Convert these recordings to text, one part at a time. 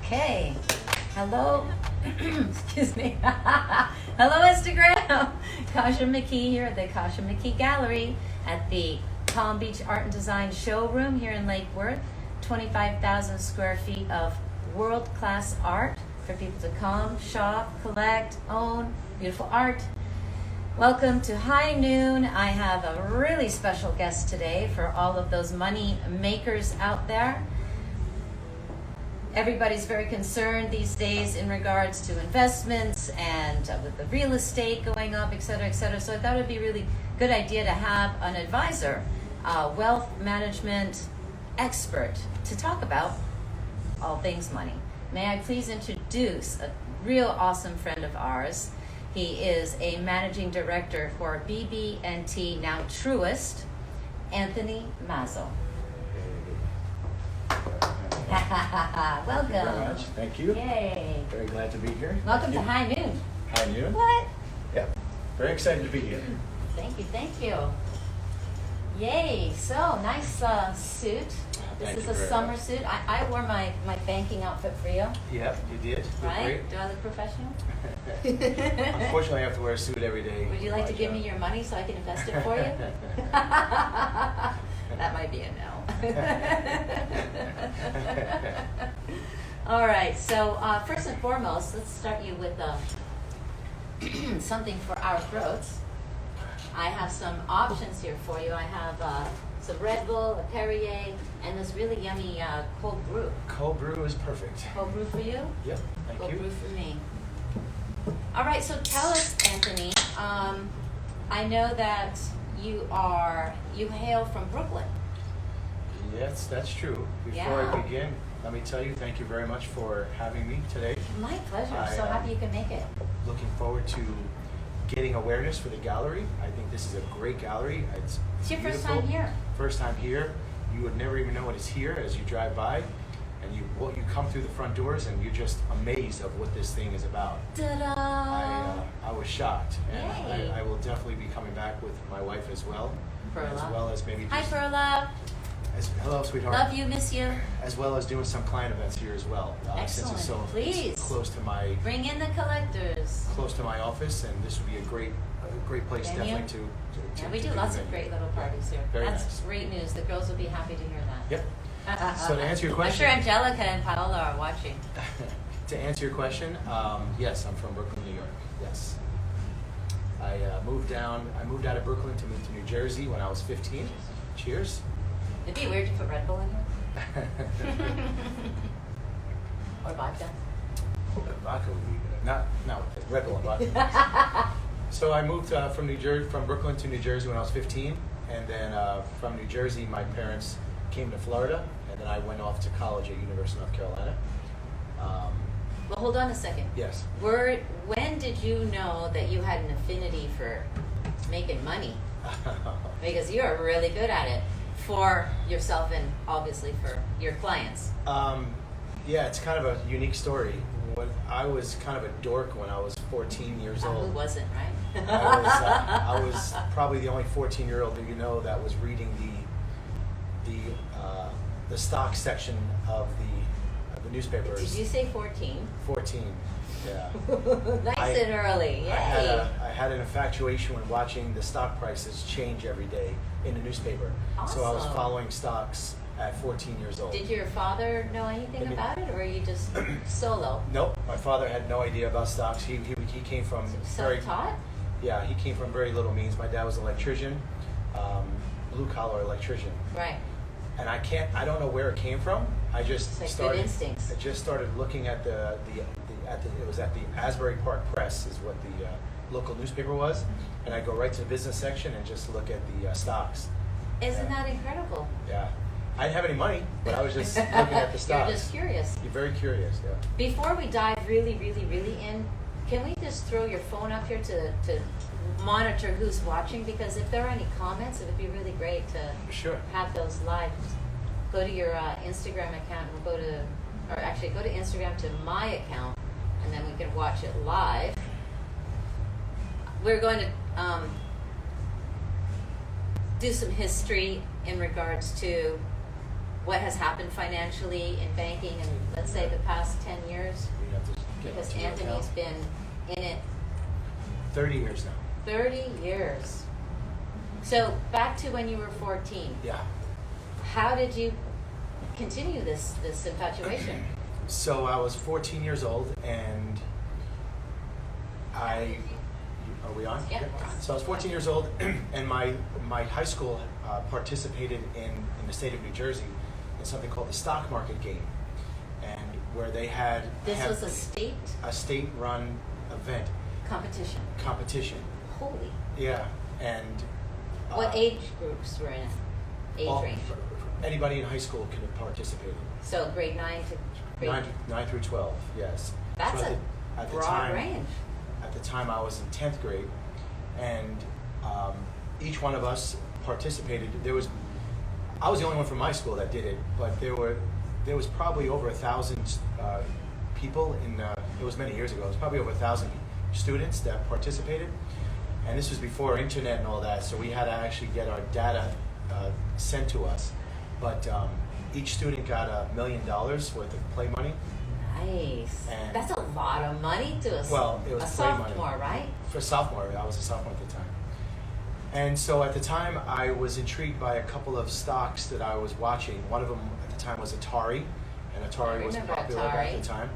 Okay. Hello. Excuse me. Hello, Instagram. KASHA McKee here at the KASHA McKee Gallery at the Palm Beach Art and Design Showroom here in Lake Worth. 25,000 square feet of world-class art for people to come, shop, collect, own. Beautiful art. Welcome to High Noon. I have a really special guest today for all of those money makers out there. Everybody's very concerned these days in regards to investments and with the real estate going up, et cetera, et cetera. So I thought it would be a really good idea to have an advisor, wealth management expert, to talk about all things money. May I please introduce a real awesome friend of ours. He is a managing director for BB&T, now TRUIST, Anthony MAZZO. Welcome. Thank you very much. Thank you. Yay. Very glad to be here. Welcome to High Noon. High Noon. What? Yep. Very excited to be here. Thank you, thank you. Yay, so nice suit. This Thank is you a very summer much. suit. I wore my banking outfit for you, Yep, you did. Look right? great. Do I look professional? Unfortunately, I have to wear a suit every day. Would you like to give me your money so I can invest it for you? That might be a no. All right, so first and foremost, let's start you with something for our throats. I have some options here for you. I have some Red Bull, a Perrier, and this really yummy cold brew. Cold brew is perfect. Cold brew for you? Yep, thank Cold you. brew for me. All right, so tell us, Anthony. I know that you hail from Brooklyn. Yes, that's true. Before I begin, let me tell you, thank you very much for having me today. My pleasure. I'm so happy you can make it. Looking forward to getting awareness for the gallery. I think this is a great gallery. It's your first beautiful. time here. First time here. You would never even know what is here as you drive by, and you come through the front doors and you're just amazed of what this thing is about. Ta-da! I was shocked, and Yay. I will definitely be coming back with my wife as well, Perla. as well as maybe Hi, just Perla. hello, sweetheart. Love you, miss you. As well as doing some client events here as well. Since it's Excellent. so Please. it's close to my Bring in the collectors. office, and this would be a great place Venue? definitely to Yeah, we do to lots the of venue. great little parties here. Very That's nice. great news. The girls will be happy to hear that. Yep. So to answer your question, I'm sure Angelica and Paola are watching. to answer your question, yes, I'm from Brooklyn, New York. Yes. I moved out of Brooklyn to move to New Jersey when I was 15. Cheers. It'd be weird to put Red Bull in here. Or vodka. Vodka would be good. Not Red Bull and vodka. So I moved from Brooklyn to New Jersey when I was 15, and then from New Jersey, my parents came to Florida, and then I went off to college at University of North Carolina. Well, hold on a second. Yes. When did you know that you had an affinity for making money? Because you are really good at it for yourself and obviously for your clients. Yeah, it's kind of a unique story. I was kind of a dork when I was 14 years old. Who wasn't, right? I was probably the only 14-year-old that was reading the stock section of the newspapers. Did you say 14? 14. Yeah. Nice and early. Yay. I had an infatuation when watching the stock prices change every day in the newspaper. So I was Awesome. following stocks at 14 years old. Did your father know anything about it, or were you just solo? Nope. My father had no idea about stocks. He came from very Self-taught? Yeah, he came from very little means. My dad was an electrician, blue-collar electrician. Right. And I don't know where it came from. I just It's like started. good instincts. I just started looking at it was at the Asbury Park Press is what the local newspaper was, and I go right to the business section and just look at the stocks. Isn't that incredible? Yeah, I didn't have any money, but I was just looking at the stocks. You're just curious. You're very curious, yeah. Before we dive really in, can we just throw your phone up here to monitor who's watching? Because if there are any comments, it would be really great to Sure. have those live. Go to your Instagram account, and go to Instagram to my account, and then we can watch it live. We're going to do some history in regards to what has happened financially in banking in, let's say, the past 10 years? We have to get Because into it Anthony's now. been in it 30 years now. 30 years. So back to when you were 14. Yeah. How did you continue this infatuation? So I was 14 years old, and are we on? Yeah. So I was 14 years old, and my high school participated in the state of New Jersey in something called the stock market game, and where they had This was a state-run event competition. Holy. Yeah, and What age groups were in it? Age range. Anybody in high school could have participated. So grade 9 to grade 9 through 12, yes. That's So a at the broad time, range. At the time, I was in 10th grade, and each one of us participated. I was the only one from my school that did it, but there was probably over 1,000 people it was many years ago. It was probably over 1,000 students that participated, and this was before internet and all that. So we had to actually get our data sent to us. But each student got $1 million worth of play money. Nice. And that's a lot of money to it was a play sophomore, money. right? For sophomore, I was a sophomore at the time. And so at the time, I was intrigued by a couple of stocks that I was watching. One of them at the time was Atari, and Atari was popular at the time.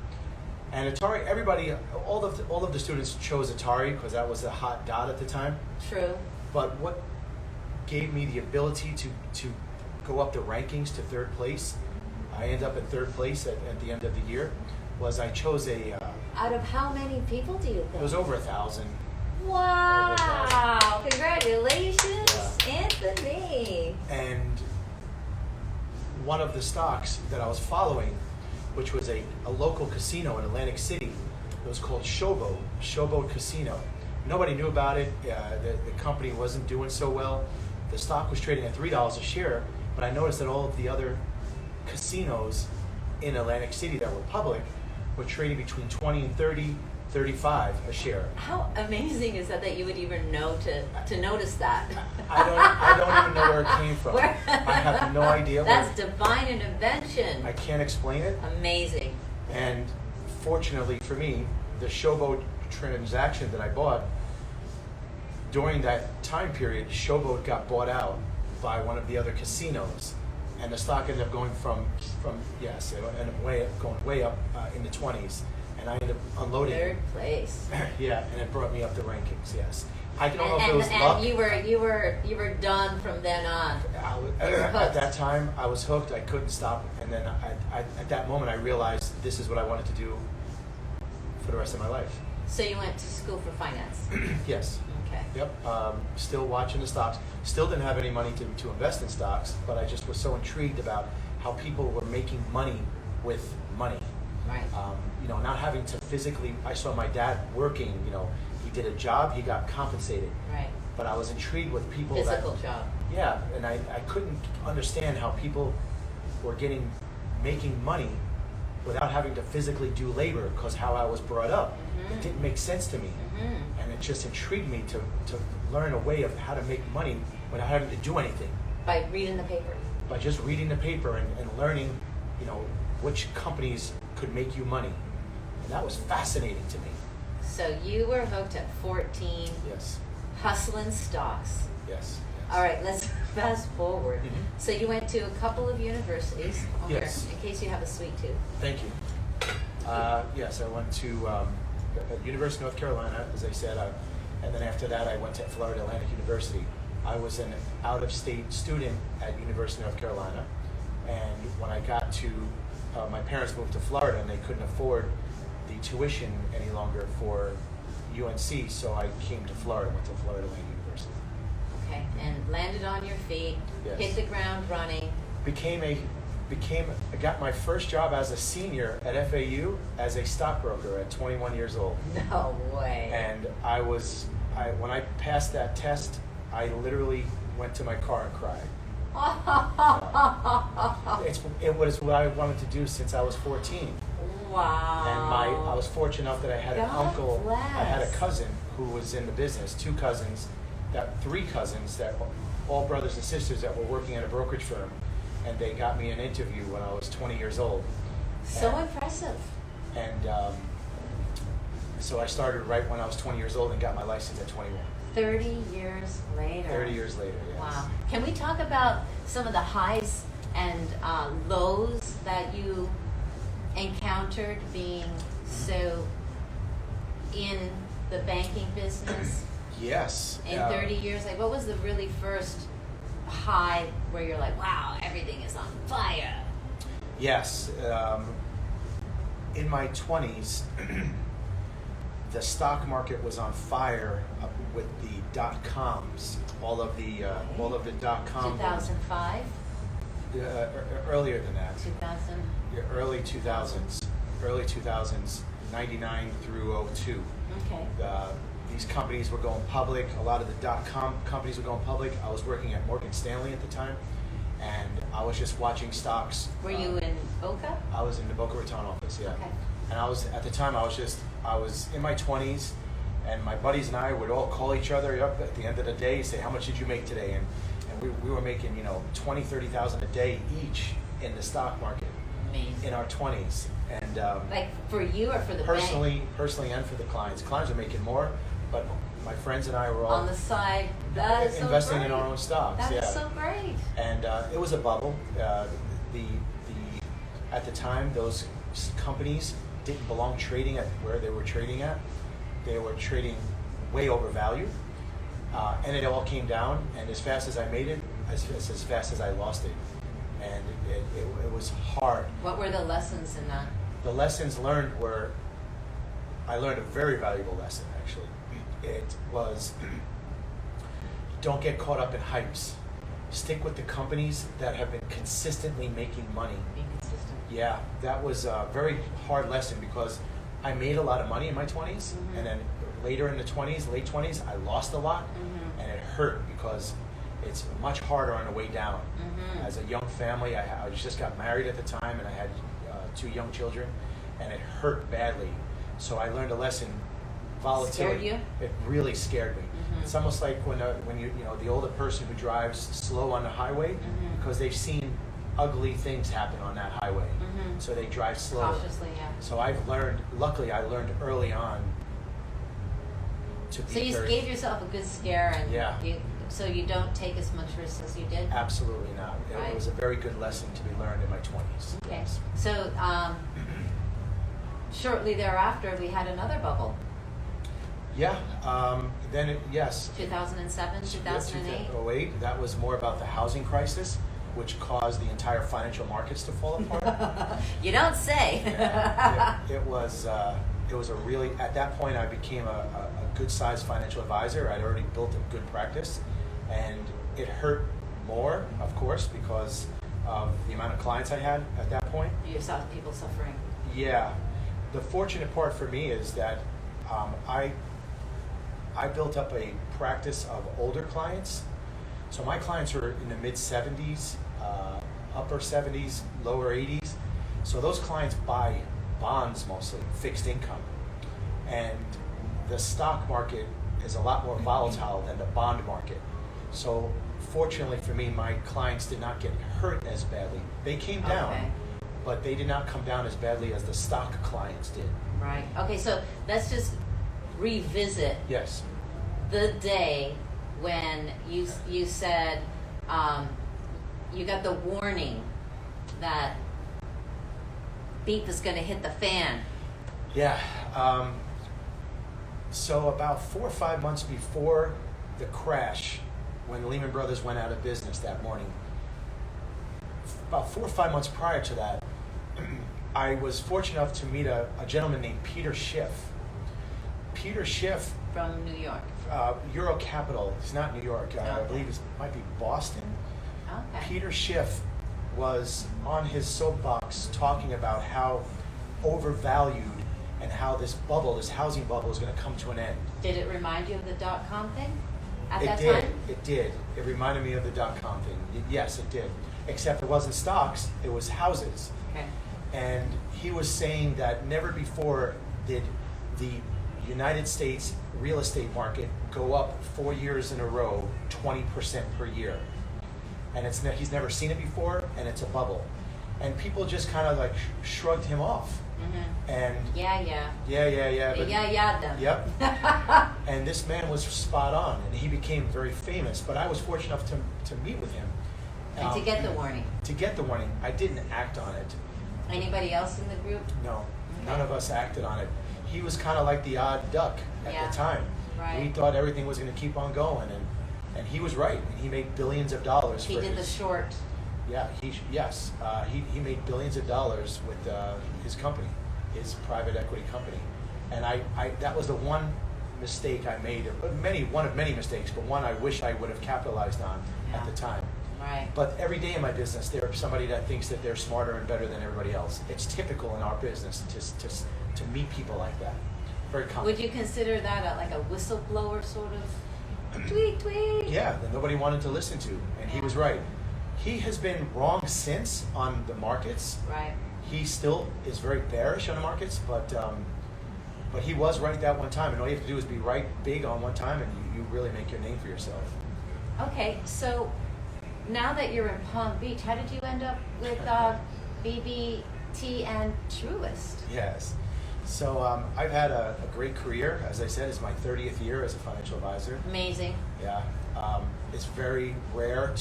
And Atari, everybody, all of the students chose Atari because that was a hot dot at the time. True. But what gave me the ability to go up the rankings to third place, I ended up in third place at the end of the year, was I chose Out of how many people do you think? it was over 1,000. Wow! Congratulations, Yeah. Anthony! And one of the stocks that I was following, which was a local casino in Atlantic City, it was called Showboat Casino. Nobody knew about it. The company wasn't doing so well. The stock was trading at $3 a share, but I noticed that all of the other casinos in Atlantic City that were public were trading between 20 and 30, 35 a share. How amazing is that you would even know to notice that? I don't even know where it came from. Where- I have no idea. That's divine intervention. I can't explain it. Amazing. And fortunately for me, the Showboat transaction that I bought, during that time period, Showboat got bought out by one of the other casinos, and the stock ended up going from yes, it ended up going way up in the 20s, and I ended up unloading it. Third place. Yeah, and it brought me up the rankings. Yes, I don't know if it was luck. And you were done from then on. At that time, I was hooked. I couldn't stop, and then at that moment, I realized this is what I wanted to do for the rest of my life. So you went to school for finance. Yes. Okay. Yep. Still watching the stocks. Still didn't have any money to invest in stocks, but I just was so intrigued about how people were making money with money. Right. Not having to physically. I saw my dad working. He did a job. He got compensated. Right. But I was intrigued with people Physical job. Yeah, and I couldn't understand how people were making money without having to physically do labor, because how I was brought up, it didn't make sense to me. And it just intrigued me to learn a way of how to make money without having to do anything. By reading the paper. By just reading the paper and learning, which companies could make you money. And that was fascinating to me. So you were hooked at 14, Yes. hustling stocks. Yes. All right, let's fast forward. Mhm. So you went to a couple of universities. Okay, Yes. in case you have a sweet tooth. Thank you. Yes, I went to University of North Carolina, as I said, and then after that I went to Florida Atlantic University. I was an out-of-state student at University of North Carolina, and when I got to, my parents moved to Florida and they couldn't afford the tuition any longer for UNC, so I came to Florida, went to Florida Atlantic University. Okay, and landed on your feet, Yes. hit the ground running. I got my first job as a senior at FAU as a stockbroker at 21 years old. No way. And when I passed that test, I literally went to my car and cried. It was what I wanted to do since I was 14. Wow. And I was fortunate enough that I had an God uncle, bless. I had a cousin who was in the business, three cousins that all brothers and sisters that were working at a brokerage firm. and they got me an interview when I was 20 years old. So impressive. And so I started right when I was 20 years old and got my license at 21. 30 years later. 30 years later, yes. Wow. Can we talk about some of the highs and lows that you encountered being so in the banking business? Yes. In 30 years, like what was the really first high where you're like, wow, everything is on fire? Yes. In my 20s, the stock market was on fire with the dot-coms, all of the dot-com. 2005? Earlier than that. 2000? Yeah, early 2000s, 99 through 02. Okay. These companies were going public. A lot of the dot-com companies were going public. I was working at Morgan Stanley at the time, and I was just watching stocks. Were you in Boca? I was in the Boca Raton office, yeah. Okay. And I was, at the time, I was in my 20s, and my buddies and I would all call each other up at the end of the day and say, how much did you make today? And we were making, you know, 20, 30,000 a day each in the stock market. Amazing. In our 20s. And like for you or for the personally bank? And for the clients. Clients are making more, but my friends and I were all on the side. That is so investing great. in our own stocks. That yeah. is so great. And it was a bubble. At the time, those companies didn't belong trading at where they were trading at. They were trading way overvalued, and it all came down. And as fast as I made it, as fast as I lost it, and it was hard. What were the lessons in that? The lessons learned were, I learned a very valuable lesson actually. It was, don't get caught up in hypes. Stick with the companies that have been consistently making money. Being consistent. Yeah, that was a very hard lesson because I made a lot of money in my 20s, and then later in the 20s, late 20s, I lost a lot, and it hurt because it's much harder on the way down. As a young family, I just got married at the time, and I had 2 young children, and it hurt badly. So I learned a lesson. Volatility. Scared you? It really scared me. It's almost like when you know the older person who drives slow on the highway because they've seen ugly things happen on that highway, so they drive slow. Cautiously, yeah. So I've learned. Luckily, I learned early on to be. So you gave yourself a good scare, and Yeah. so you don't take as much risk as you did. Absolutely not. Right. It was a very good lesson to be learned in my 20s. Okay. Yes. So shortly thereafter, we had another bubble. Yeah. Then yes. 2007, 2008. 2008. That was more about the housing crisis, which caused the entire financial markets to fall apart. You don't say. Yeah, it was a really, at that point I became a good sized financial advisor. I'd already built a good practice, and it hurt more, of course, because of the amount of clients I had at that point. You saw people suffering. Yeah. The fortunate part for me is that I built up a practice of older clients. So my clients were in the mid 70s, upper 70s, lower 80s. So those clients buy bonds mostly, fixed income. And the stock market is a lot more volatile than the bond market. So fortunately for me, my clients did not get hurt as badly. They came down, Okay. but they did not come down as badly as the stock clients did. Right. Okay, so let's just revisit Yes. the day when you said you got the warning that beef is going to hit the fan. Yeah. So about 4 or 5 months before the crash, when Lehman Brothers went out of business that morning, about 4 or 5 months prior to that, I was fortunate enough to meet a gentleman named Peter Schiff. Peter Schiff, From New York. Euro Capital. It's not New York. I believe it might be Boston. Okay. Peter Schiff was on his soapbox talking about how overvalued and how this bubble, this housing bubble, is going to come to an end. Did it remind you of the .com thing at that It did. time? It did. It reminded me of the .com thing. Yes, it did. Except it wasn't stocks. It was houses. Okay. And he was saying that never before did the United States real estate market go up 4 years in a row, 20% per year. and he's never seen it before, and it's a bubble, and people just kind of like shrugged him off. And yeah. But, them. Yep. And this man was spot on, and he became very famous. But I was fortunate enough to meet with him. And to get the warning. To get the warning, I didn't act on it. Anybody else in the group? No, none of us acted on it. He was kind of like the odd duck at the time. Right. We thought everything was going to keep on going, and he was right. And he made billions of dollars. He did the short. Yeah, he made billions of dollars with his company, his private equity company, and I that was the one mistake I made, one of many mistakes, but one I wish I would have capitalized on at the time. Right. But every day in my business, there's somebody that thinks that they're smarter and better than everybody else. It's typical in our business to meet people like that. Very common. Would you consider that like a whistleblower sort of tweet? Yeah, that nobody wanted to listen to, and he was right. He has been wrong since on the markets. Right. He still is very bearish on the markets, but he was right that one time. And all you have to do is be right big on one time, and you really make your name for yourself. Okay, so now that you're in Palm Beach, how did you end up with BBT and TRUIST? Yes. So I've had a great career. As I said, it's my 30th year as a financial advisor. Amazing. Yeah. It's very rare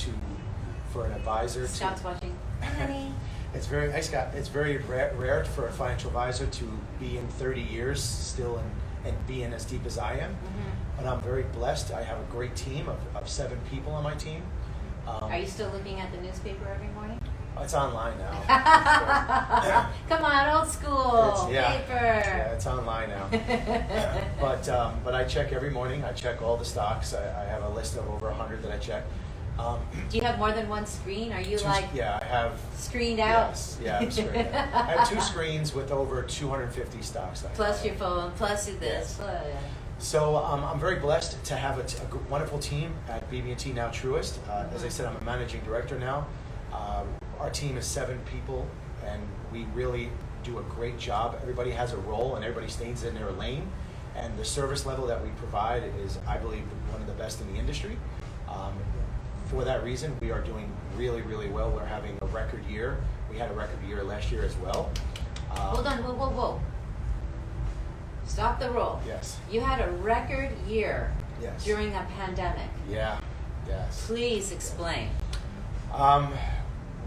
for an advisor Scott's watching. Honey. It's very, hi Scott, it's very rare for a financial advisor to be in 30 years still and be in as deep as I am. But I'm very blessed. I have a great team of 7 people on my team. Are you still looking at the newspaper every morning? It's online now. Come on, old school paper. Yeah, it's online now. But I check every morning. I check all the stocks. I have a list of over 100 that I check. Do you have more than one screen? Are you Yeah, I have screened out? Yes, yeah, I'm screened out. I have 2 screens with over 250 stocks. Plus your phone, plus this. Yes. So I'm very blessed to have a wonderful team at BB&T, now TRUIST. As I said, I'm a managing director now. Our team is 7 people, and we really do a great job. Everybody has a role, and everybody stays in their lane. And the service level that we provide is, I believe, one of the best in the industry. For that reason, we are doing really, really well. We're having a record year. We had a record year last year as well. Hold on, whoa. Stop the roll. Yes. You had a record year during a pandemic. Yeah, yes. Please explain.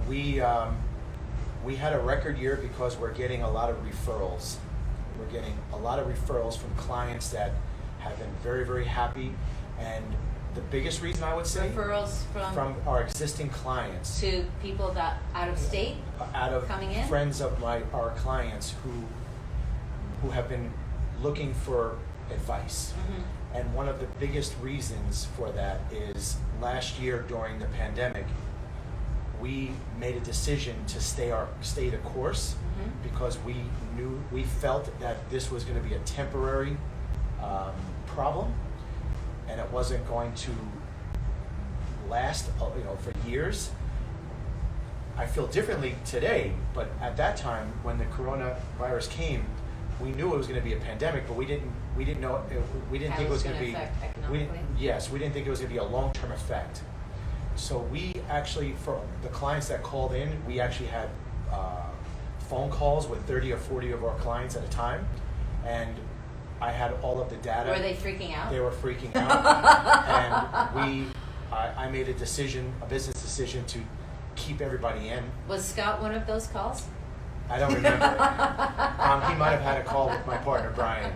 We had a record year because we're getting a lot of referrals. We're getting a lot of referrals from clients that have been very, very happy. And the biggest reason I would say referrals from our existing clients to people that out of state, coming in, friends of our clients who have been looking for advice. And one of the biggest reasons for that is last year during the pandemic, we made a decision to stay the course because we felt that this was going to be a temporary problem, and it wasn't going to last, for years. I feel differently today, but at that time when the coronavirus came, we knew it was going to be a pandemic, but we didn't know we didn't think it was going to be we didn't think it was going to be a long-term effect. So we actually, for the clients that called in, we actually had phone calls with 30 or 40 of our clients at a time, and I had all of the data. Were they freaking out? They were freaking out, and I made a business decision to keep everybody in. Was Scott one of those calls? I don't remember. He might have had a call with my partner Brian.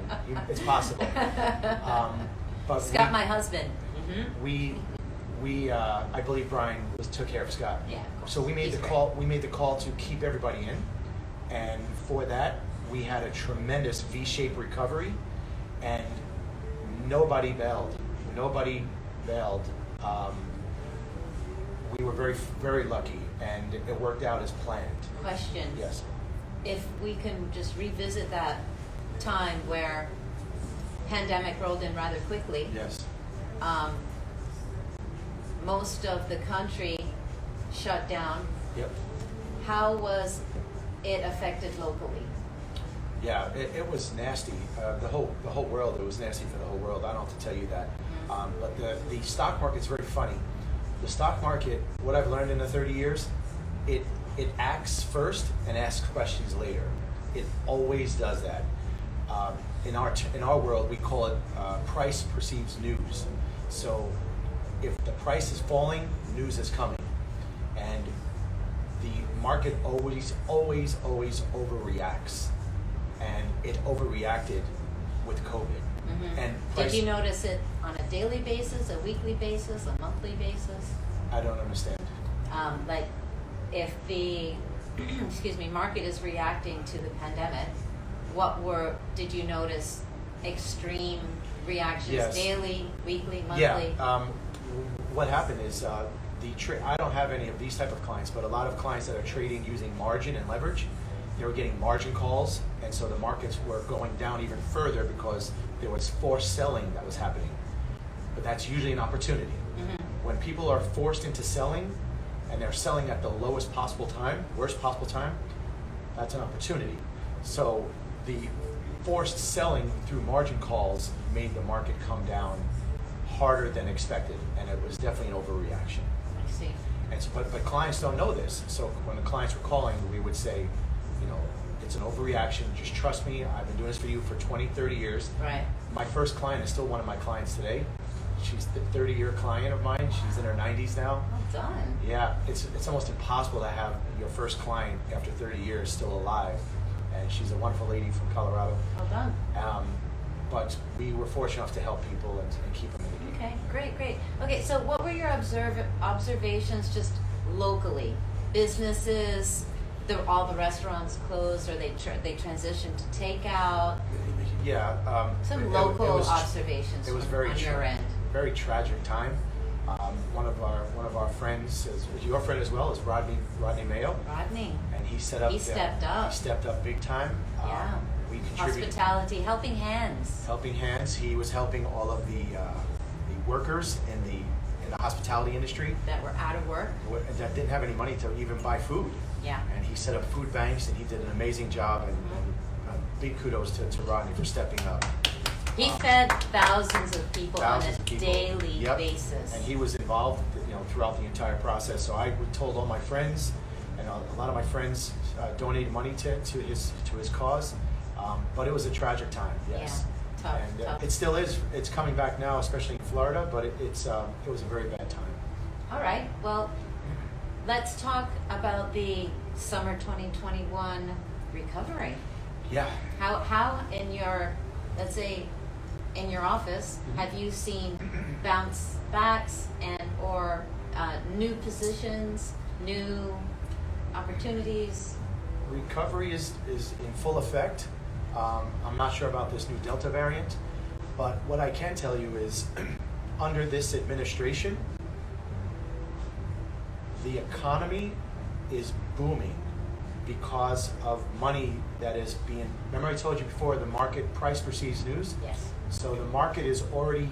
It's possible. But Scott, my husband. I believe Brian took care of Scott. Yeah. So we made the call. We made the call to keep everybody in, and for that we had a tremendous V-shaped recovery, and nobody bailed. We were very, very lucky, and it worked out as planned. Question. Yes. If we can just revisit that time where pandemic rolled in rather quickly. Yes. Most of the country shut down. Yep. How was it affected locally? Yeah, it was nasty. The whole world. It was nasty for the whole world. I don't have to tell you that. But the stock market's very funny. the stock market, what I've learned in the 30 years, it acts first and asks questions later. It always does that. In our world, we call it price precedes news. So if the price is falling, news is coming. And the market always overreacts. And it overreacted with COVID. Mm-hmm. And did you notice it on a daily basis, a weekly basis, a monthly basis? I don't understand. Like if the market is reacting to the pandemic, did you notice extreme reactions? Yes. Daily, weekly, monthly? Yeah. What happened is I don't have any of these type of clients, but a lot of clients that are trading using margin and leverage, they were getting margin calls, and so the markets were going down even further because there was forced selling that was happening. But that's usually an opportunity. Mm-hmm. When people are forced into selling, and they're selling at the lowest possible time, worst possible time, that's an opportunity. So the forced selling through margin calls made the market come down harder than expected, and it was definitely an overreaction. I see. And so, but clients don't know this. So when the clients were calling, we would say, it's an overreaction. Just trust me. I've been doing this for you for 20, 30 years. Right. My first client is still one of my clients today. She's the 30-year client of mine. She's in her 90s now. Well done. Yeah, it's almost impossible to have your first client after 30 years still alive. And she's a wonderful lady from Colorado. Well done. But we were fortunate enough to help people and keep them in the game. Okay, great. Okay, so what were your observations just locally? Businesses, all the restaurants closed, or they transitioned to takeout? Yeah. Some local observations it was on your end. Very tragic time. One of our friends, is your friend as well, is Rodney Mayo. Rodney. And he stepped up. He stepped up big time. Yeah. We contributed. Hospitality, helping hands. Helping hands. He was helping all of the workers in the hospitality industry that were out of work, that didn't have any money to even buy food. Yeah. And he set up food banks, and he did an amazing job. And big kudos to Rodney for stepping up. He fed thousands of people on a daily Yep. basis. And he was involved, throughout the entire process. So I told all my friends, and a lot of my friends donated money to his cause. But it was a tragic time. Yes. Yeah. Tough. And it still is. It's coming back now, especially in Florida. But it was a very bad time. All right. Well, let's talk about the summer 2021 recovery. Yeah. How in your, let's say, in your office, have you seen bounce backs or new positions, new opportunities? Recovery is in full effect. I'm not sure about this new Delta variant, but what I can tell you is under this administration, the economy is booming because of money that is being, remember I told you before, the market price precedes news? Yes. So the market is already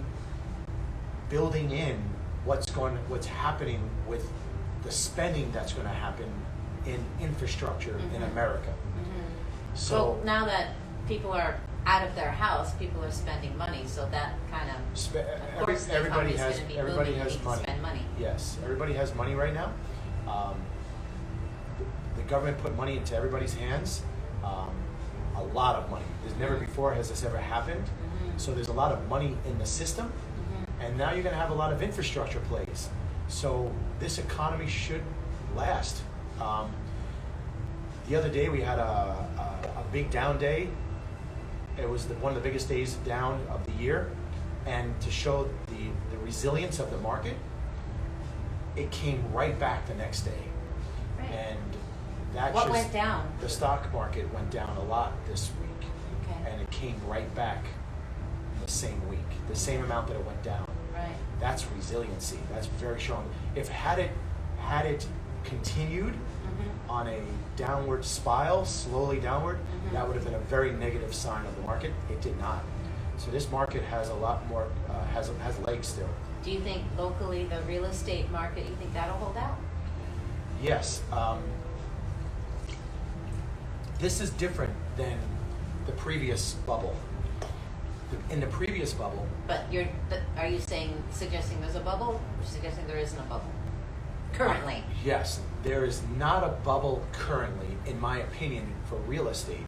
building in what's happening with the spending that's going to happen in infrastructure in America. Mm-hmm. So now that people are out of their house, people are spending money, so that kind of course everybody has money. Spend money. Yes, everybody has money right now. The government put money into everybody's hands, a lot of money. There's never before has this ever happened. So there's a lot of money in the system, and now you're going to have a lot of infrastructure plays. So this economy should last. The other day we had a big down day. It was one of the biggest days down of the year, and to show the resilience of the market, it came right back the next day. Right. And that What went down? The stock market went down a lot this week, Okay. and it came right back the same week, the same amount that it went down. Right. That's resiliency. That's very strong. If had it continued on a downward spiral, slowly downward, that would have been a very negative sign of the market. It did not. So this market has a lot more, has legs still. Do you think locally the real estate market, you think that'll hold out? Yes. This is different than the previous bubble. In the previous bubble, But are you suggesting there's a bubble, or suggesting there isn't a bubble currently? yes, there is not a bubble currently, in my opinion, for real estate,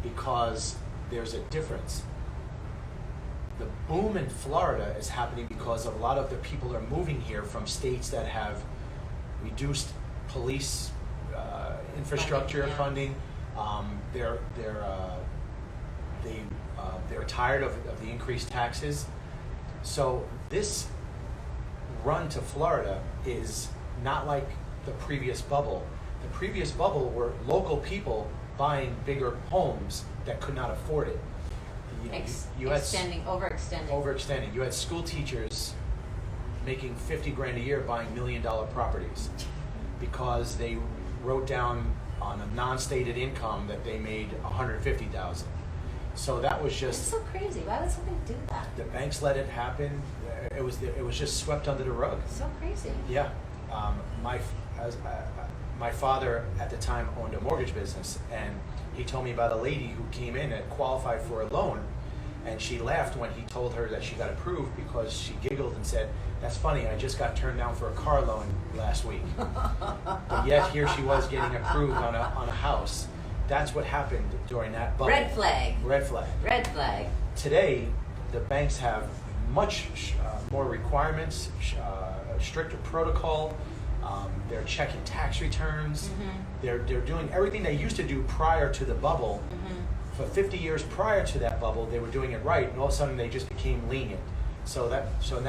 because there's a difference. The boom in Florida is happening because a lot of the people are moving here from states that have reduced police infrastructure funding. They're tired of the increased taxes. So this run to Florida is not like the previous bubble. The previous bubble were local people buying bigger homes that could not afford it. Overextending. You had school teachers making 50 grand a year buying $1 million properties because they wrote down on a non-stated income that they made 150,000. So that was just. It's so crazy. Why would somebody do that? The banks let it happen. It was just swept under the rug. So crazy. Yeah, my father at the time owned a mortgage business, and he told me about a lady who came in and qualified for a loan, and she laughed when he told her that she got approved because she giggled and said, "That's funny, I just got turned down for a car loan last week." But yet here she was getting approved on a house. That's what happened during that bubble. Red flag. Red flag. Red flag. Today, the banks have much more requirements, stricter protocol. They're checking tax returns. Mm-hmm. They're doing everything they used to do prior to the bubble. Mm-hmm. For 50 years prior to that bubble, they were doing it right, and all of a sudden they just became lenient. So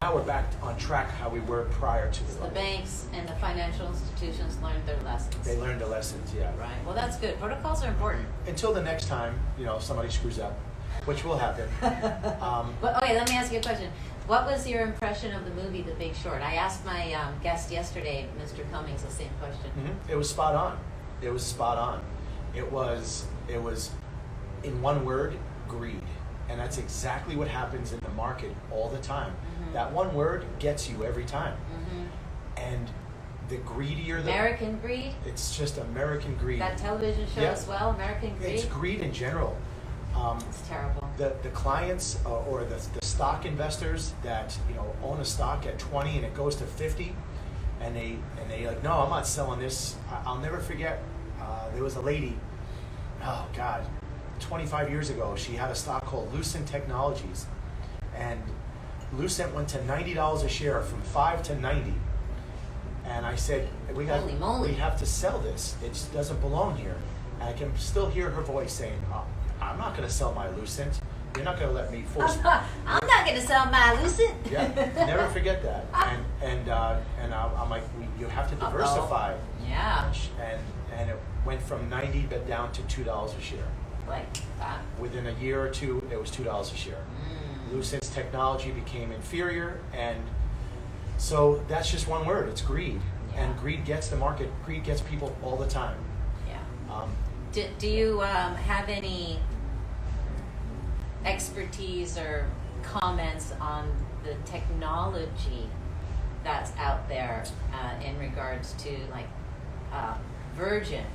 now we're back on track how we were prior to the bubble. The banks and the financial institutions learned their lessons. They learned the lessons, yeah. Right. Well, that's good. Protocols are important. Until the next time, somebody screws up, which will happen. But okay, let me ask you a question. What was your impression of the movie The Big Short? I asked my guest yesterday, Mr. Cummings, the same question. It was spot on. It was spot on. It was, in one word, greed. And that's exactly what happens in the market all the time. Mm-hmm. That one word gets you every time. Mm-hmm. And the greedier the... American greed? It's just American greed. That television show as well, American greed? It's greed in general. It's terrible. The clients or the stock investors that own a stock at 20 and it goes to 50, and they like, no, I'm not selling this. I'll never forget. There was a lady. Oh God, 25 years ago, she had a stock called Lucent Technologies, and Lucent went to $90 a share from 5 to 90. And I said, we have to sell this. It doesn't belong here. And I can still hear her voice saying, oh, I'm not going to sell my Lucent. You're not going to let me force. I'm not going to sell my Lucent. Yeah, never forget that. And I'm like, you have to diversify. Yeah. And it went from 90 but down to $2 a share. Like that. Within a year or two, it was $2 a share. Lucent's technology became inferior, and so that's just one word. It's greed, and greed gets the market. Greed gets people all the time. Yeah. Do you have any expertise or comments on the technology that's out there in regards to Virgin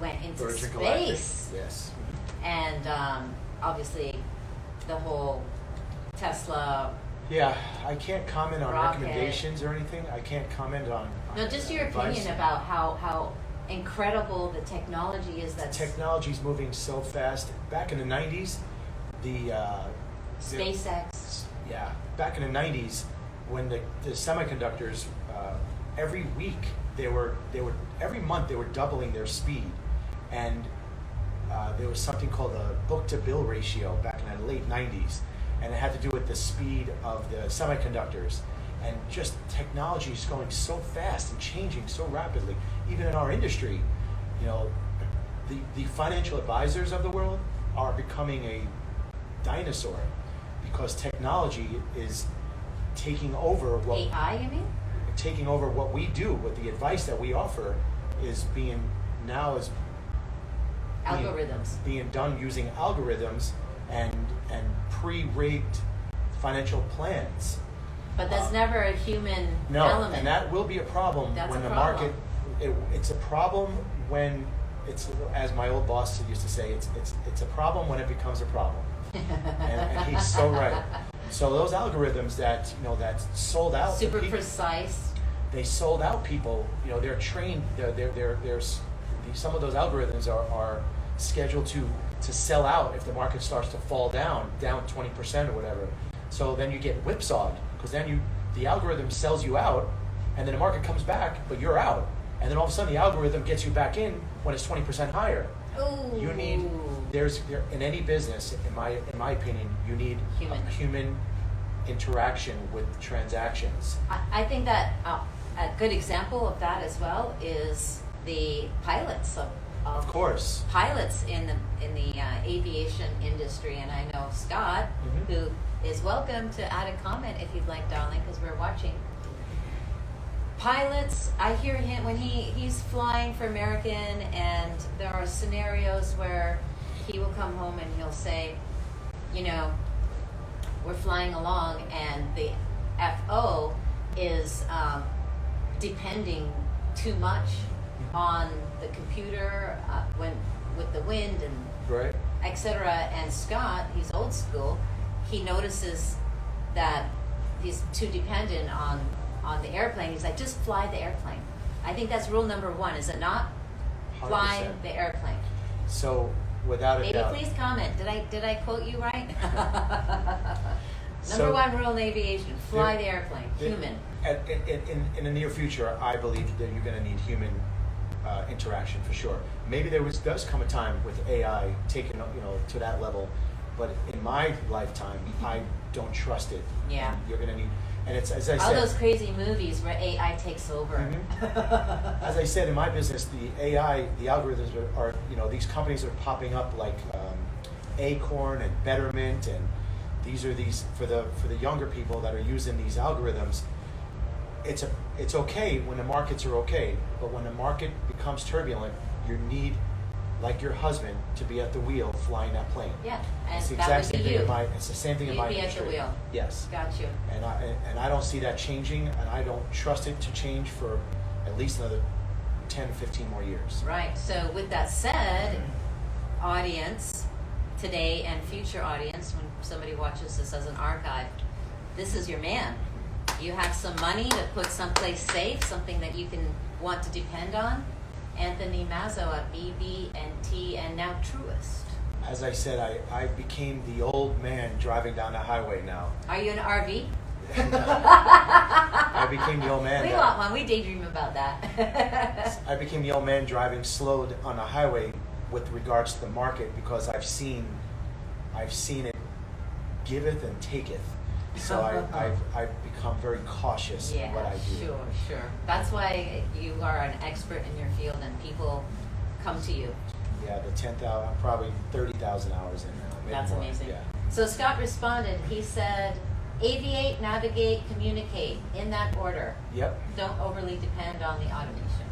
went into Virgin space? Galactic. Yes. And obviously the whole Tesla. Yeah, I can't comment on rocket. recommendations or anything. I can't comment on No, just your advice. opinion about how incredible the technology is. That technology's moving so fast. Back in the 90s, SpaceX. Back in the 90s, when the semiconductors, every week every month they were doubling their speed, and there was something called the book-to-bill ratio back in the late 90s, and it had to do with the speed of the semiconductors. And just technology is going so fast and changing so rapidly. Even in our industry, the financial advisors of the world are becoming a dinosaur because technology is taking over what AI, you mean? Taking over what we do, what the advice that we offer is being Algorithms. Being done using algorithms and pre-rigged financial plans. But that's never a human element. And that will be a problem when the market. It's a problem when it's, as my old boss used to say, it's a problem when it becomes a problem. and he's so right. So those algorithms that that sold out the Super people, precise. they sold out people. They're trained. There's some of those algorithms are scheduled to sell out if the market starts to fall down 20% or whatever. So then you get whipsawed because then the algorithm sells you out, and then the market comes back, but you're out, and then all of a sudden the algorithm gets you back in when it's 20% higher. Ooh. You need in any business, in my opinion, you need human interaction with transactions. I think that a good example of that as well is the pilots Of course. pilots in the aviation industry, and I know Scott, who is welcome to add a comment if you'd like, darling, because we're watching. Pilots, I hear him when he's flying for American, and there are scenarios where he will come home and he'll say, we're flying along, and the FO is depending too much on the computer with the wind and Right. etc. And Scott, he's old school. He notices that he's too dependent on the airplane. He's like, just fly the airplane. I think that's rule number 1, is it not? 100%. Fly the airplane. So without a Maybe doubt. please comment. Did I quote you right? So- Number 1 rule in aviation: fly the airplane. There- Human. In the near future, I believe that you're going to need human interaction for sure. Maybe does come a time with AI taken to that level, but in my lifetime, I don't trust it. Yeah. And you're going to need, and it's as I All said. those crazy movies where AI takes over. As I said in my business, the AI, the algorithms are these companies are popping up like Acorn and Betterment, and these for the younger people that are using these algorithms. It's okay when the markets are okay, but when the market becomes turbulent, you need, like your husband, to be at the wheel flying that plane. Yeah, and It's the that exact would same be thing you. it's the same thing in You'd my be at the industry. wheel. Yes. Got you. And I don't see that changing, and I don't trust it to change for at least another 10, 15 more years. Right. So with that said, audience today and future audience, when somebody watches this as an archive, this is your man. You have some money to put someplace safe, something that you can want to depend on. Anthony Mazzo at BB&T and now Truist. As I said, I became the old man driving down the highway now. Are you an RV? I became the old man. We want one. We daydream about that. I became the old man driving slow on the highway with regards to the market, because I've seen it giveth and taketh. So I've become very cautious in what I do. Sure. That's why you are an expert in your field and people come to you. Yeah, the 10,000, I'm probably 30,000 hours in now. maybe That's more. amazing. Yeah. So Scott responded. He said, aviate, navigate, communicate, in that order. Yep. Don't overly depend on the automation.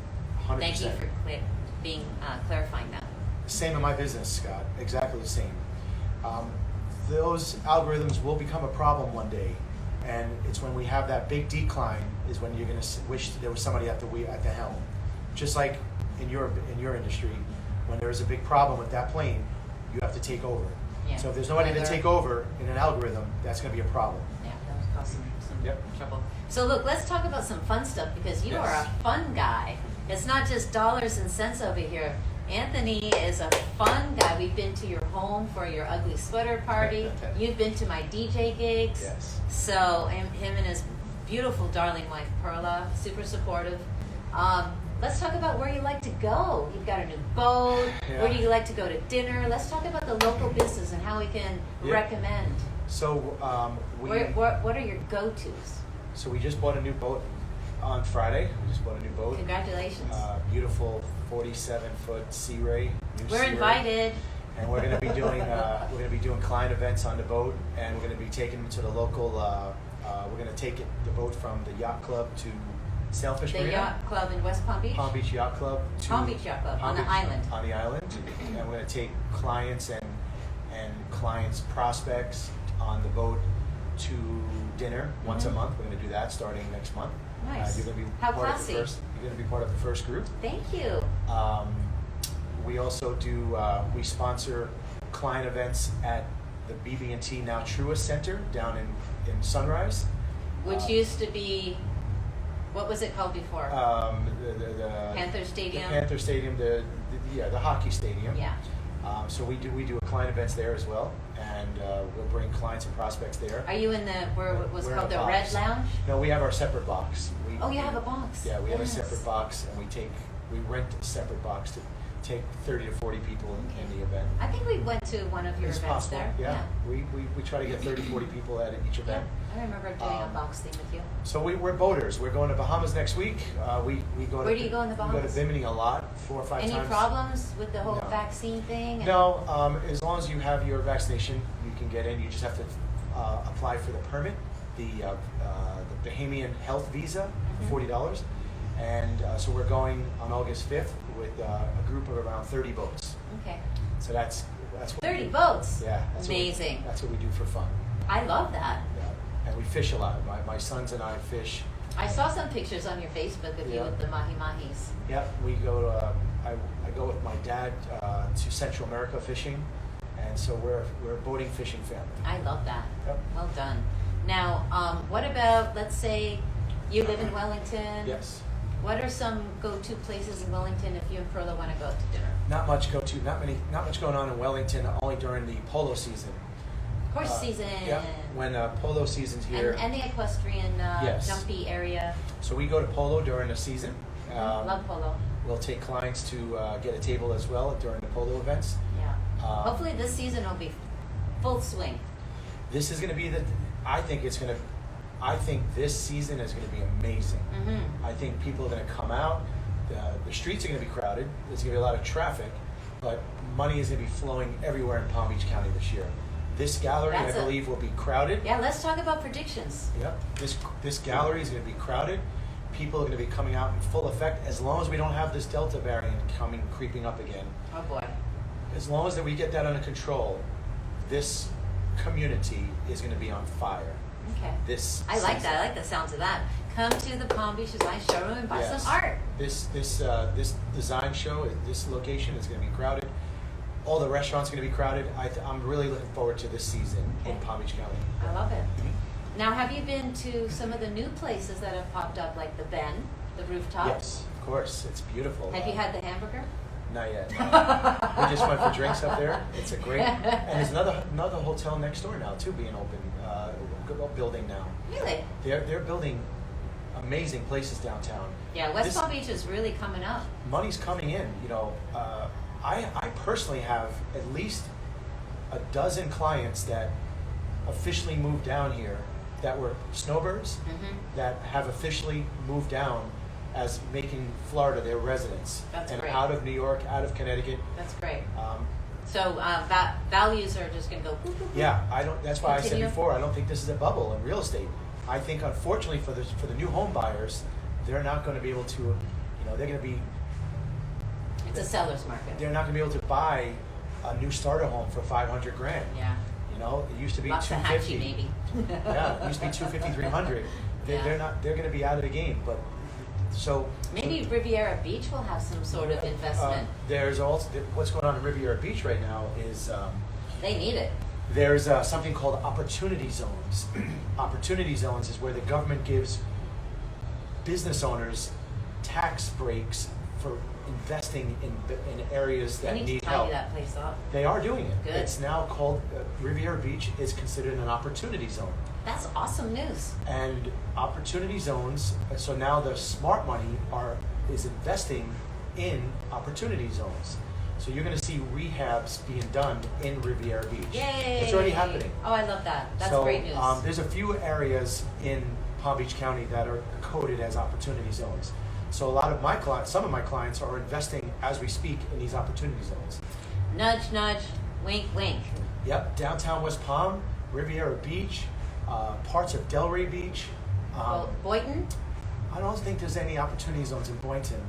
100%. Thank you for clarifying that. Same in my business, Scott. Exactly the same. Those algorithms will become a problem one day, and it's when we have that big decline is when you're going to wish there was somebody at the helm. Just like in your industry, when there's a big problem with that plane, you have to take over. Yeah. So if there's nobody to take over in an algorithm, that's going to be a problem. Yeah, that would cause some Yep. trouble. So look, let's talk about some fun stuff, because you are a fun guy. It's not just dollars and cents over here. Anthony is a fun guy. We've been to your home for your ugly sweater party. You've been to my DJ gigs. Yes. So him and his beautiful darling wife Perla, super supportive. Let's talk about where you like to go. You've got a new boat. Yeah. Where do you like to go to dinner? Let's talk about the local business and how we can recommend. So What are your go-tos? So we just bought a new boat on Friday. We just bought a new boat. Congratulations. Beautiful 47-foot Sea Ray. We're invited. And we're going to be doing client events on the boat, and we're going to be taking them to the local. We're going to take the boat from the yacht club to Sailfish The Marina. yacht club in West Palm Beach? Palm Beach Yacht Club. Palm Beach Yacht Club, on the island. On the island. And we're going to take clients and clients' prospects on the boat to dinner once a month. We're going to do that starting next month. Nice. You're going to be How part classy. of the first. You're going to be part of the first group. Thank you. We also do. We sponsor client events at the BB&T, now TRUIST Center down in Sunrise. Which used to be, what was it called before? The Panther Stadium? The Panther Stadium, the hockey stadium. Yeah. So we do client events there as well, and we'll bring clients and prospects there. Are you in the, where it was We're called in the a Red box. Lounge? No, we have our separate box. Oh, you have a box? Yeah, we have a Yes. separate box, and we rent a separate box to take 30 to 40 people in the event. I think we went to one of your It's events possible, there. yeah. We try to get 30, 40 people at each Yeah, event. I remember doing a box thing with you. So we're boaters. We're going to Bahamas next week. We go to, Where do you go in the We go Bahamas? to Bimini a lot, 4 or 5 Any times. problems with the whole No. vaccine thing? No, as long as you have your vaccination, you can get in. You just have to apply for the permit, the Bahamian health visa, $40. And so we're going on August 5th with a group of around 30 boats. Okay. So that's what 30 we do. boats? Yeah. Amazing. That's what we do for fun. I love that. Yeah. And we fish a lot. My sons and I fish. I saw some pictures on your Facebook of you Yeah. with the mahi-mahis. Yeah, we go to, I go with my dad to Central America fishing. And so we're a boating fishing family. I love that. Yep. Well done. Now, what about, let's say you live in Wellington. Yes. What are some go-to places in Wellington if you and Perla want to go to dinner? Not much going on in Wellington, only during the polo season. Horse season. Yeah, when polo season's here. And the equestrian Yes. jumpy area. So we go to polo during the season. Love polo. We'll take clients to get a table as well during the polo events. Yeah. Hopefully this season will be full swing. This is going to be I think this season is going to be amazing. Mm-hmm. I think people are going to come out. The streets are going to be crowded. There's going to be a lot of traffic, but money is going to be flowing everywhere in Palm Beach County this year. This gallery, I believe, will be crowded. Yeah, let's talk about predictions. Yep. This gallery is going to be crowded. People are going to be coming out in full effect as long as we don't have this Delta variant creeping up again. Oh boy. As long as that we get that under control, this community is going to be on fire. Okay. I like that. I like the sounds of that. Come to the Palm Beach Design Showroom and buy Yes. some art. This design show, this location is going to be crowded. All the restaurants are going to be crowded. I'm really looking forward to this season in Palm Beach County. I love it. Now, have you been to some of the new places that have popped up, like the Ben, the rooftop? Yes, of course. It's beautiful. Have you had the hamburger? Not yet. No. We just went for drinks up there. It's a great, and there's another hotel next door now too, being open, building now. Really? They're building amazing places downtown. Yeah, West Palm Beach is really coming up. Money's coming in. I personally have at least a dozen clients that officially moved down here that were snowbirds that have officially moved down as making Florida their residence. That's and great. out of New York, out of Connecticut. That's great. So values are just going to go. Boop, boop, boop. Yeah, that's why Continue. I said before, I don't think this is a bubble in real estate. I think, unfortunately, for the new home buyers, they're not going to be able to, they're going to be. It's a seller's market. They're not going to be able to buy a new starter home for $500,000. Yeah. It used to be Lots of $250,000. hatchy, maybe. Yeah, it used to be $250,000, $300,000. Yeah. They're going to be out of the game. But so Maybe Riviera Beach will have some sort of investment. There's also what's going on in Riviera Beach right now is They need it. there's something called opportunity zones. Opportunity zones is where the government gives business owners tax breaks for investing in areas that They need to need tidy help. that place up. They are doing it. Good. It's now called Riviera Beach is considered an opportunity zone. That's awesome news. And opportunity zones, so now the smart money is investing in opportunity zones. So you're going to see rehabs being done in Riviera Beach. Yay! It's already happening. Oh, I love that. That's So, great news. There's a few areas in Palm Beach County that are coded as opportunity zones. So some of my clients are investing as we speak in these opportunity zones. Nudge, nudge, wink, wink. Yep, downtown West Palm, Riviera Beach, parts of Delray Beach. Boynton? I don't think there's any opportunity zones in Boynton.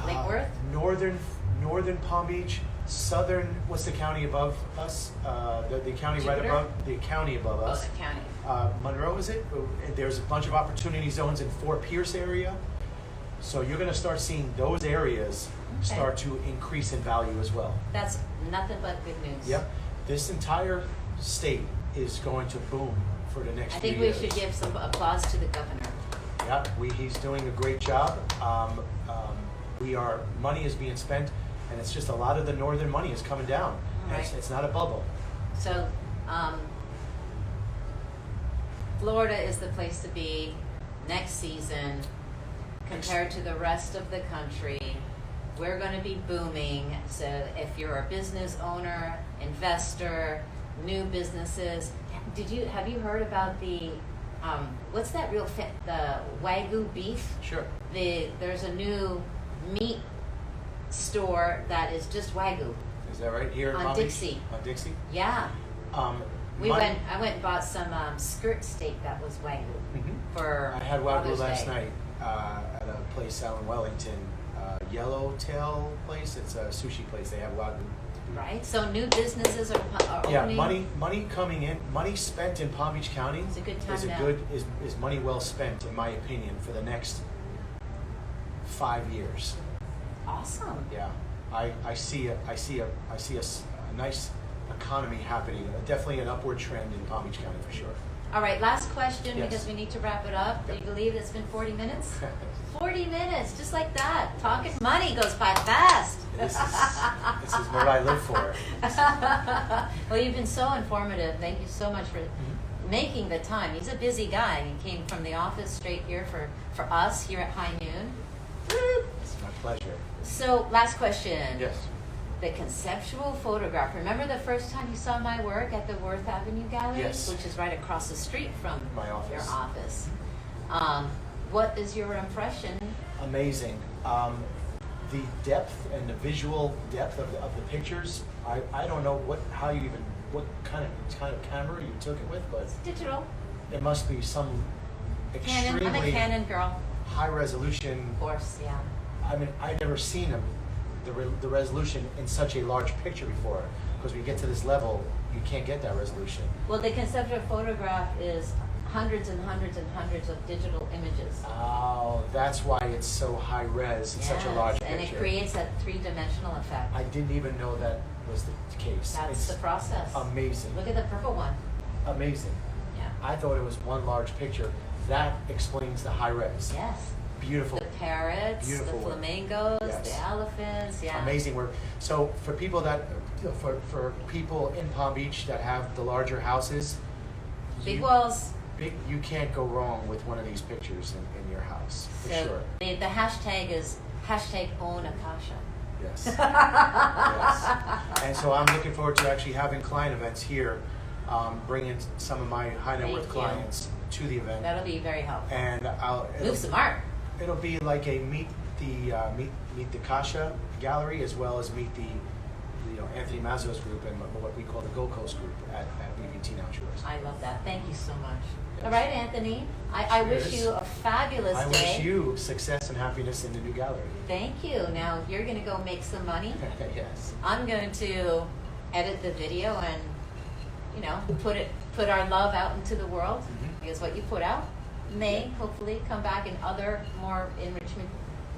Lake Worth? Northern Palm Beach, southern. What's the county above us? The county right Jupiter? above the county above Oh, us. the county. Monroe, is it? There's a bunch of opportunity zones in Fort Pierce area. So you're going to start seeing those areas start to increase in value as well. That's nothing but good news. Yep. this entire state is going to boom for the next I few think we years. should give some applause to the governor. Yeah, he's doing a great job. Money is being spent, and it's just a lot of the northern money is coming down. And Right. it's not a bubble. So, Florida is the place to be next season compared to the rest of the country. We're going to be booming. So if you're a business owner, investor, new businesses, have you heard about the what's that the Wagyu beef? Sure. There's a new meat store that is just Wagyu. Is that right? Here in On Palm Beach? Dixie. On Dixie? Yeah. I My- went and bought some skirt steak that was Wagyu Mhm. for I had Wagyu Father's last Day. night at a place out in Wellington, Yellowtail place. It's a sushi place. They have Wagyu. Right? So new businesses are Yeah, opening. money coming in, money spent in Palm Beach County It's a good time is now. is money well spent, in my opinion, for the next 5 years. Awesome. Yeah, I see a nice economy happening. Definitely an upward trend in Palm Beach County for sure. All right, last question Yes. because we need to wrap it up. Do Yep. you believe it's been 40 minutes? 40 minutes, just like that. Talking money goes by fast. This is what I live for. Well, you've been so informative. Thank you so much for Mm-hmm. making the time. He's a busy guy. He came from the office straight here for us here at High Noon. Woo! It's my pleasure. So, last question. Yes. The conceptual photograph. Remember the first time you saw my work at the Worth Avenue Gallery? Yes. Which is right across the street from My office. your office. What is your impression? Amazing. The depth and the visual depth of the pictures. I don't know what kind of camera you took it with, but It's digital. it must be some Canon. I'm a extremely Canon girl. high resolution. Of course, yeah. I mean, I've never seen the resolution in such a large picture before. Because when you get to this level, you can't get that resolution. Well, the conceptual photograph is hundreds and hundreds and hundreds of digital images. Oh, that's why it's so high res. It's such a large picture. And it creates that three-dimensional effect. I didn't even know that was the case. That's It's the process. amazing. Look at the purple one. Amazing. Yeah. I thought it was one large picture. That explains the high res. Yes. Beautiful. The parrots, Beautiful the work. flamingos, Yes. the elephants. Yeah. Amazing work. So for people for people in Palm Beach that have the larger houses, Big walls. you can't go wrong with one of these pictures in your house, for sure. The hashtag is #OwnAKasha. Yes. Yes. And so I'm looking forward to actually having client events here, bringing some of my high net worth Thank you. clients to the event. That'll be very helpful. And Move some art. it'll be like a meet the KASHA gallery, as well as meet the Anthony MAZZO's group and what we call the Gold Coast group at BBT Now Shores. I love that. Thank you so much. Yes. All right, Anthony. I wish Cheers. you a fabulous I day. wish you success and happiness in the new gallery. Thank you. Now you're going to go make some money. Yes. I'm going to edit the video and, put our love out into the world. Mhm. Because what you put out may hopefully come back in other more enrichment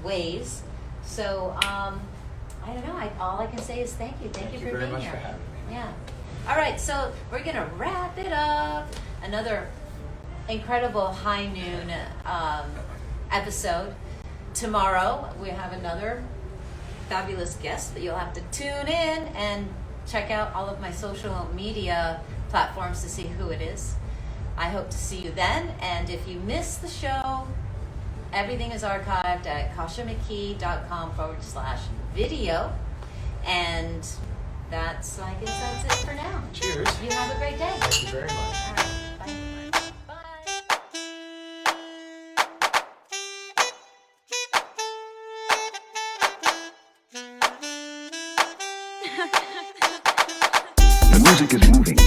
ways. So, I don't know. All I can say is thank you. Thank you for very being much here. for having me. Yeah. All right. So we're going to wrap it up. Another incredible High Noon episode. Tomorrow we have another fabulous guest that you'll have to tune in and check out all of my social media platforms to see who it is. I hope to see you then. And if you missed the show, everything is archived at kashamckee.com/video. And I guess that's it for now. Cheers. You have a great day. Thank you very much. All right. Bye. The music is moving.